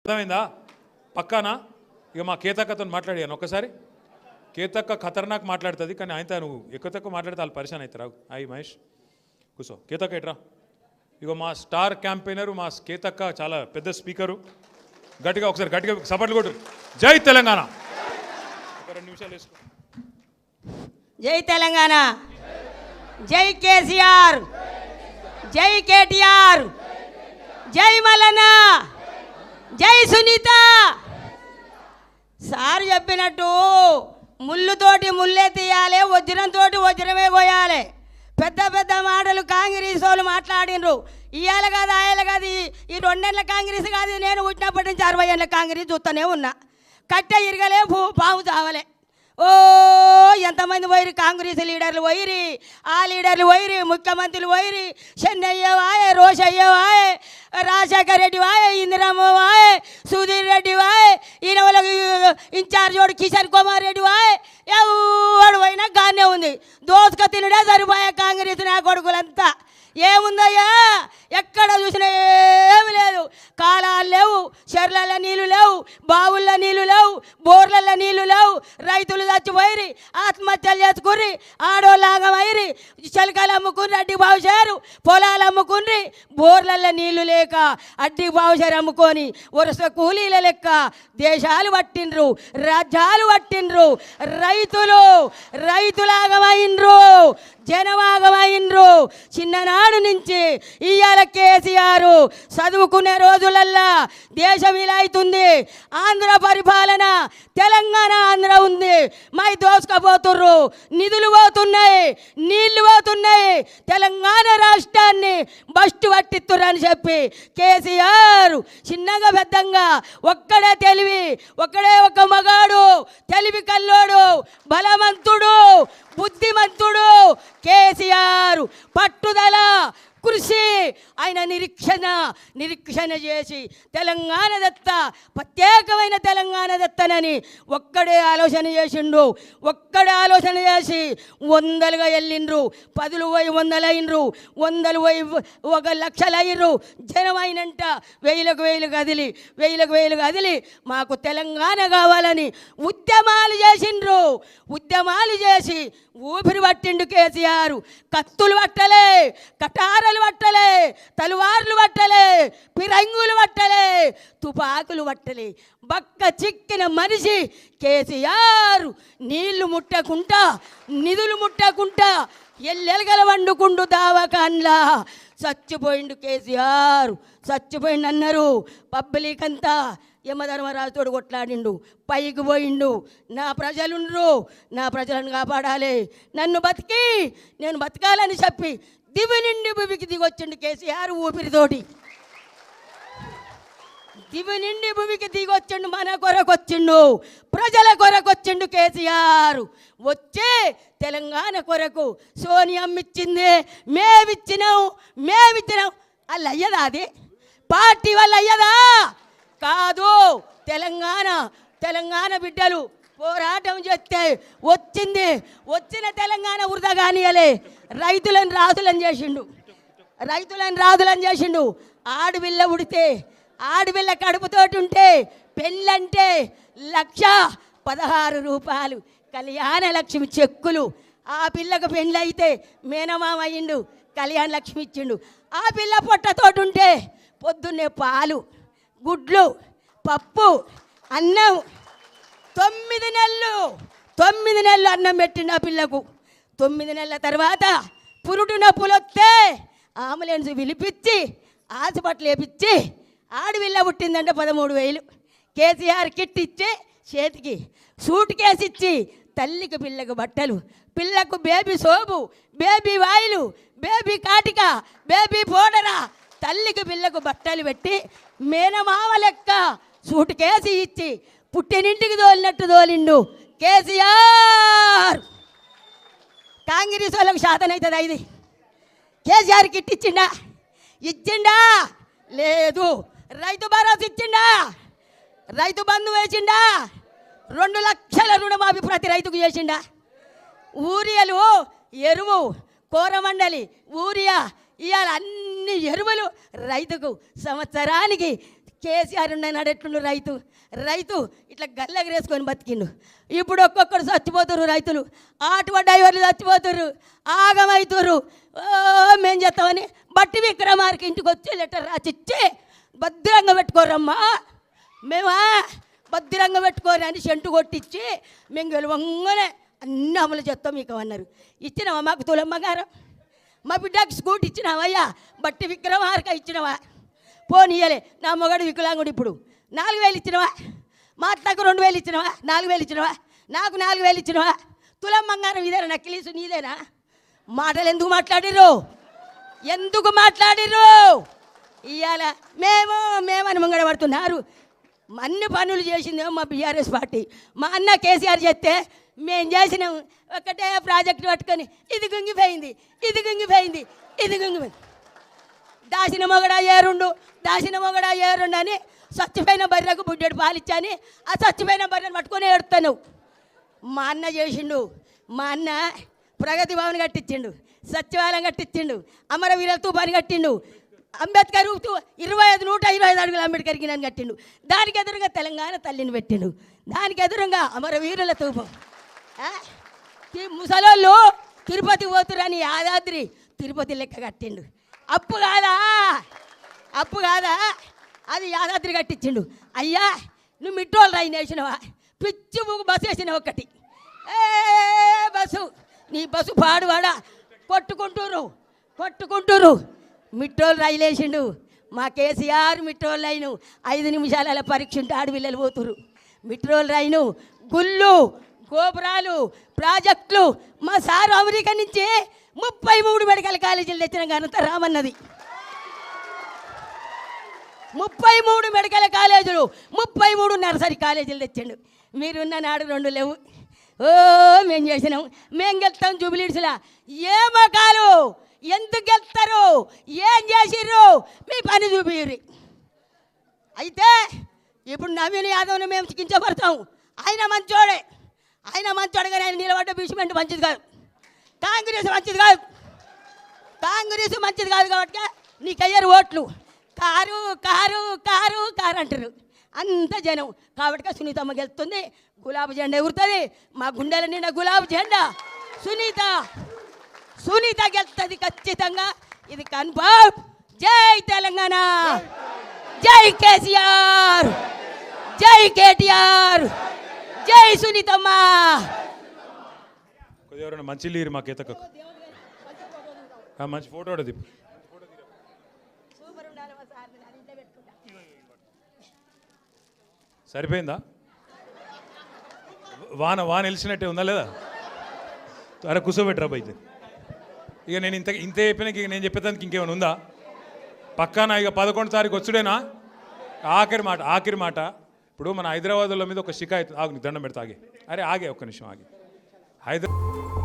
అర్థమైందా? పక్కానా? ఇక మా కేతక్కతో మాట్లాడాను ఒక్కసారి. కేతక్క ఖతర్నాక్ మాట్లాడుతుంది, కానీ ఆయన నువ్వు ఎక్కువ తక్కువ మాట్లాడితే వాళ్ళు పరిశాన్ అవుతారు. అయ్యి మహేష్ కూర్చో. కేతక్క ఎట్రా? ఇగో మా స్టార్ క్యాంపెయినరు మా కేతక్క, చాలా పెద్ద స్పీకరు. గట్టిగా ఒకసారి గట్టిగా సపోర్ట్లు కొట్టు. జై తెలంగాణ. ఒక 2 నిమిషాలు వేసుకో. జై తెలంగాణ, జై కేసీఆర్, జై కేటీఆర్, జై మల్లన్న, జై సునీత. సార్ చెప్పినట్టు ముళ్ళుతోటి ముళ్ళే తీయాలి, వజ్రంతో వజ్రమే కోయాలి. పెద్ద పెద్ద మాటలు కాంగ్రెస్ వాళ్ళు మాట్లాడినరు. ఇవాళ కాదు ఆయన కాదు, ఈ 2 ఏళ్ళ కాంగ్రెస్ కాదు, నేను పుట్టినప్పటి నుంచి 60 ఏళ్ళ కాంగ్రెస్ చూస్తూనే ఉన్నా. కట్టె ఇరగలే, పాము చావలే. ఓ ఎంతమంది పోయిరి, కాంగ్రెస్ లీడర్లు పోయిరి, ఆ లీడర్లు పోయిరి, ముఖ్యమంత్రులు పోయిరి. చెన్నయ్య వాయే, రోషయ్య వాయే, రాజశేఖర్ రెడ్డి వాయే, ఇందిరమ్మ వాయే, సుధీర్ రెడ్డి వాయే, ఈయన వాళ్ళకి ఇన్ఛార్జ్ వాడు కిషన్ కుమార్ రెడ్డి వాయే. ఎవడు పోయినా గానే ఉంది. దోసుక తినడే సరిపోయా కాంగ్రెస్ నా కొడుకులంతా. ఏముందయ్యా, ఎక్కడ చూసినా ఏమి లేదు. కాలాలు లేవు, చెర్లలో నీళ్ళు లేవు, బావుల్లో నీళ్ళు లేవు, బోర్లలో నీళ్ళు లేవు. రైతులు చచ్చిపోయి ఆత్మహత్యలు చేసుకుర్రి, ఆడోళ్ళాగమైరి, చిలకలు అమ్ముకుని అడ్డి బావుచారు, పొలాలు అమ్ముకుని, బోర్లలో నీళ్లు లేక అడ్డి బావుచారు అమ్ముకొని వరుస కూలీల లెక్క దేశాలు పట్టిండ్రు, రాజ్యాలు పట్టిండ్రు. రైతులాగమైండ్రు, జనమాగమైండ్రు. చిన్ననాడు నుంచి ఇవాళ కేసీఆర్ చదువుకునే రోజులల్లా దేశం ఇలా అవుతుంది. ఆంధ్ర పరిపాలన, తెలంగాణ ఆంధ్ర ఉంది. మై దోసుకపోతుర్రు, నిధులు పోతున్నాయి, నీళ్లు పోతున్నాయి. తెలంగాణ రాష్ట్రాన్ని బస్టు పట్టిస్తుర్రు అని చెప్పి కేసీఆర్ చిన్నగా పెద్దంగా ఒక్కడే తెలివి, ఒక్కడే ఒక మగాడు, తెలివి కల్లోడు, బలవంతుడు, బుద్ధిమంతుడు కేసీఆర్. పట్టుదల, కృషి, ఆయన నిరీక్షణ చేసి తెలంగాణ దత్త, ప్రత్యేకమైన తెలంగాణ దత్తనని ఒక్కడే ఆలోచన చేసిండు. ఒక్కడే ఆలోచన చేసి 100లుగా వెళ్ళిండ్రు, 10లు పోయి 100లు అయినరు, 100లు పోయి 1,00,000 అయినరు. జనమైనంట 1000కు 1000 కదిలి మాకు తెలంగాణ కావాలని ఉద్యమాలు చేసిండ్రు. ఉద్యమాలు చేసి ఊపిరి పట్టిండు కేసీఆర్. కత్తులు పట్టలే, కటారలు పట్టలే, తలువార్లు పట్టలే, పిరంగులు పట్టలే, తుపాకులు పట్టలే. బక్క చిక్కిన మనిషి కేసీఆర్. నీళ్లు ముట్టకుంటా, నిధులు ముట్టకుంటా ఎల్లెలగల వండుకుండు దావకాన్లా చచ్చిపోయిండు కేసీఆర్. చచ్చిపోయిండు అన్నారు. పబ్లిక్ అంతా యమధర్మరాజుతోడు కొట్లాడిండు, పైకి పోయిండు. నా ప్రజలుండ్రు, నా ప్రజలను కాపాడాలి, నన్ను బతికి నేను బతకాలని చెప్పి దివి నిండి భూమికి దిగొచ్చిండు కేసీఆర్. ఊపిరితోటి దివి నిండి భూమికి దిగొచ్చిండు. మన కొరకొచ్చిండు, ప్రజల కొరకొచ్చిండు కేసీఆర్. వచ్చే తెలంగాణ కొరకు సోనియమ్మ ఇచ్చింది, మేమిచ్చినాం. వాళ్ళు అయ్యదా? అది పార్టీ వాళ్ళు అయ్యదా? కాదు. తెలంగాణ బిడ్డలు పోరాటం చేస్తే వచ్చింది. వచ్చిన తెలంగాణ వృధా కానియలే. రైతులను రాజులను చేసిండు. ఆడపిల్ల ఉడితే, ఆడపిల్ల కడుపుతోటి ఉంటే, పెళ్ళంటే 1,16 రూపాయలు కళ్యాణ లక్ష్మి చెక్కులు. ఆ పిల్లకు పెళ్ళైతే మేనమామ అయ్యిండు, కళ్యాణ లక్ష్మి ఇచ్చిండు. ఆ పిల్ల పొట్టతోటి ఉంటే పొద్దున్నే పాలు, గుడ్లు, పప్పు, అన్నం. 9 నెలలు అన్నం పెట్టిండు ఆ పిల్లకు. 9 నెలల తర్వాత పురుడు నొప్పులు వస్తే అంబులెన్స్ పిలిపించి హాస్పిటల్ వేపించి ఆడపిల్ల పుట్టిందంటే 13,000 కేసీఆర్ కిట్ ఇచ్చి చేతికి సూట్ కేసు ఇచ్చి తల్లికి పిల్లకు బట్టలు, పిల్లకు baby soap, baby oil, baby కాటిక, బేబీ పౌడరా, తల్లికి పిల్లకు బట్టలు పెట్టి మేనమామ లెక్క సూట్ కేసు ఇచ్చి పుట్టినింటికి తోలినట్టు తోలిండు కేసీఆర్. కాంగ్రెస్ వాళ్ళకు శాతం అవుతుంది. ఇది కేసీఆర్ కిట్ ఇచ్చిండా? లేదు. రైతు భరోసా ఇచ్చిండా? రైతు బంధు వేసిండా? 2 లక్షల రుణమాఫీ ప్రతి రైతుకు చేసిండా? ఊరియాలు, ఎరువు, కోరమండలి, ఊరియా, ఇవాళ అన్ని ఎరువులు రైతుకు సంవత్సరానికి కేసీఆర్ ఉన్నాడు ఎట్లుండు రైతు ఇట్లా గల్లెగరేసుకొని బతికిండు. ఇప్పుడు ఒక్కొక్కరు చచ్చిపోతున్నారు రైతులు, ఆటో డ్రైవర్లు చచ్చిపోతున్నారు, ఆగమవుతున్నారు. మేము చేస్తామని బట్టి విక్రమార్కి ఇంటికి వచ్చి లెటర్ రాసిచ్చి భద్రంగా పెట్టుకోరమ్మా, మేమా భద్రంగా పెట్టుకోరు అని సెంటు కొట్టించి మేము గెలవంగానే అన్నీ అమలు చేస్తాం మీకు అన్నారు. ఇచ్చినావా మాకు తులమ్మ గారు? మా బిడ్డకి స్కూటీ ఇచ్చినావయ్యా, బట్టి విక్రమార్క ఇచ్చినవా? పోనీయలే. నా మొగడు వికలాంగుడు ఇప్పుడు 4,000 ఇచ్చినవా? మా అత్తకు 2,000 ఇచ్చినవా? 4,000 ఇచ్చినవా? నాకు 4,000 ఇచ్చినవా? తులం బంగారం ఇదేనా? నక్కిలీసు నీదేనా? మాటలు ఎందుకు మాట్లాడిర్రు? ఇవాళ మేమని ముంగడ పడుతున్నారు. అన్ని పనులు చేసిందేమో మా బీఆర్ఎస్ పార్టీ. మా అన్న కేసీఆర్ చేస్తే మేము చేసినాం ఒకటే ప్రాజెక్టు పట్టుకొని ఇది గుంగిపోయింది. దాసిన మొగడా ఏరుండు అని చచ్చిపోయిన బర్రెకు బుడ్డెడు పాలిచ్చాని ఆ చచ్చిపోయిన బర్రెను పట్టుకొని ఏడుతాను. మా అన్న చేసిండు. మా అన్న ప్రగతి భవన్ కట్టించిండు, సచివాలయం కట్టించిండు, అమరవీరుల తూపాన్ని కట్టిండు, అంబేద్కర్ 125 అడుగుల అంబేద్కర్కి నన్ను కట్టిండు. దానికి ఎదురుగా తెలంగాణ తల్లిని పెట్టిండు, దానికి ఎదురుగా అమరవీరుల తూపం. ముసలోళ్ళు తిరుపతి పోతురని యాదాద్రి తిరుపతి లెక్క కట్టిండు. అప్పు కాదా అది యాదాద్రి కట్టించిండు. అయ్యా నువ్వు మిట్టోళ్ళు రైన్ వేసినవా? పిచ్చి బస్సు వేసినావు ఒకటి. బస్సు నీ బస్సు పాడువాడా కొట్టుకుంటూరు. మిట్టోళ్ళు రైలు వేసిండు. మా కేసీఆర్ మిట్రోల్ రైను 5 నిమిషాల పరీక్ష ఉంటే ఆడపిల్లలు పోతురు. మిట్రోల్ రైను, గుళ్ళు, గోపురాలు, ప్రాజెక్టులు. మా సారు అమెరికా నుంచి 33 మెడికల్ కాలేజీలు తెచ్చిన ఘనత రామన్నది. 33 మెడికల్ కాలేజీలు, 33 నర్సరీ కాలేజీలు తెచ్చిండు. మీరున్న నాడు 2 లేవు. మేము చేసినాం, మేము గెలుస్తాం జూబిలీడ్స్లా. ఏ మొఖాలు ఎందుకు గెలుస్తారు? ఏం చేసిర్రు? మీ పని చూపిర్రి. అయితే ఇప్పుడు నవీన్ యాదవ్ని మేము కించపడతాం. ఆయన మంచోడే కానీ ఆయన నిలబడ్డ బీచ్మెంట్ మంచిది కాదు. కాంగ్రెస్ మంచిది కాదు కాబట్టి నీకు అయ్యారు ఓట్లు. కారు అంటారు అంత జనం. కాబట్టి సునీతమ్మ గెలుస్తుంది, గులాబీ జెండా ఎగురుతుంది. మా గుండెల నిండా గులాబీ జెండా. సునీత గెలుస్తుంది ఖచ్చితంగా, ఇది కన్ఫర్మ్. జై తెలంగాణ, జై కేసీఆర్, జై కేటీఆర్, జై సునీతమ్మ. ఎవరైనా మంచి లీరు మా కేతకు మంచి ఫోటో అడది. సరిపోయిందా? వాన వెలిసినట్టే ఉందా లేదా? అరే కూర్చోబెట్టరా బయట. ఇక నేను ఇంతే చెప్పినాక ఇక నేను చెప్పేదానికి ఇంకేమైనా ఉందా? పక్కానా ఇక 11 తారీఖు వచ్చుడేనా? ఆఖరి మాట. ఇప్పుడు మన హైదరాబాద్లో మీద ఒక షికాయత్. ఆగు, దండం పెడతా, ఆగే ఒక్క నిమిషం ఆగి. హైదరాబాద్